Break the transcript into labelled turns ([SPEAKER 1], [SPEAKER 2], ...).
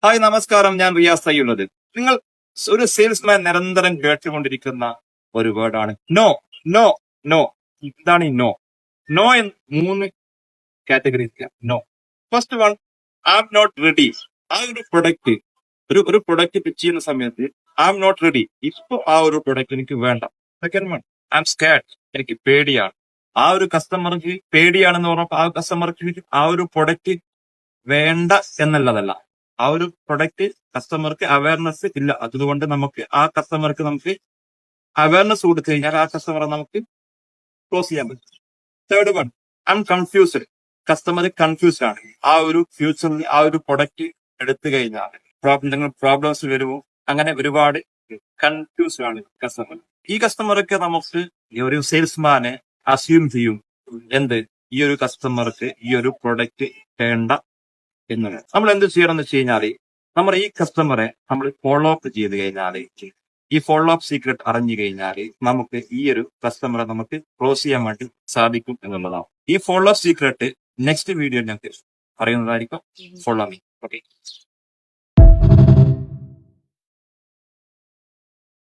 [SPEAKER 1] Hi നമസ്കാരം, ഞാൻ റിയാസ് അയ്യുള്ളത്. നിങ്ങൾ ഒരു സെയിൽസ്മാൻ നിരന്തരം കേട്ടുകൊണ്ടിരിക്കുന്ന ഒരു വേർഡാണ് നോ. No no. ഇതാണ് ഈ നോ. നോ എന്ന് 3 categories. No. First one, I am not ready. ആ ഒരു പ്രൊഡക്റ്റ് ഒരു പ്രൊഡക്റ്റ് പിച്ച് ചെയ്യുന്ന സമയത്ത് ഐ ആം നോട്ട് റെഡി, ഇപ്പൊ ആ ഒരു പ്രൊഡക്റ്റ് എനിക്ക് വേണ്ട. Second one, I am scared. എനിക്ക് പേടിയാണ്. ആ ഒരു കസ്റ്റമർക്ക് പേടിയാണെന്ന് പറഞ്ഞപ്പോ ആ കസ്റ്റമർക്ക് ആ ഒരു പ്രൊഡക്റ്റ് വേണ്ട എന്നുള്ളതല്ല. ആ ഒരു പ്രൊഡക്റ്റ് കസ്റ്റമർക്ക് അവയർനെസ് ഇല്ല, അതുകൊണ്ട് നമുക്ക് ആ കസ്റ്റമർക്ക് നമുക്ക് അവയർനെസ് കൊടുത്തു കഴിഞ്ഞാൽ ആ കസ്റ്റമറെ നമുക്ക് ക്ലോസ് ചെയ്യാൻ പറ്റും. Third one, I M confused. Customer confused ആണ്. ആ ഒരു ഫ്യൂച്ചറിൽ ആ ഒരു പ്രൊഡക്റ്റ് എടുത്തു കഴിഞ്ഞാൽ എന്തെങ്കിലും പ്രോബ്ലംസ് വരുമോ, അങ്ങനെ ഒരുപാട് കൺഫ്യൂസ്ഡ് ആണ് കസ്റ്റമർ. ഈ കസ്റ്റമർക്ക് നമുക്ക് ഈ ഒരു സെയിൽസ്മാനെ അസ്യൂം ചെയ്യും എന്ത്, ഈ ഒരു കസ്റ്റമർക്ക് ഈ ഒരു പ്രൊഡക്റ്റ് വേണ്ട എന്നത്. നമ്മൾ എന്ത് ചെയ്യണം എന്ന് വെച്ച് കഴിഞ്ഞാല് നമ്മൾ ഈ കസ്റ്റമറെ നമ്മൾ ഫോളോ അപ്പ് ചെയ്ത് കഴിഞ്ഞാല്, ഈ ഫോളോ അപ്പ് സീക്രട്ട് അറിഞ്ഞു കഴിഞ്ഞാല് നമുക്ക് ഈ ഒരു കസ്റ്റമറെ നമുക്ക് ക്ലോസ് ചെയ്യാൻ വേണ്ടി സാധിക്കും എന്നുള്ളതാണ്. ഈ follow up secret next video ഞങ്ങൾക്ക് പറയുന്നതായിരിക്കും. Follow me. ഓക്കെ.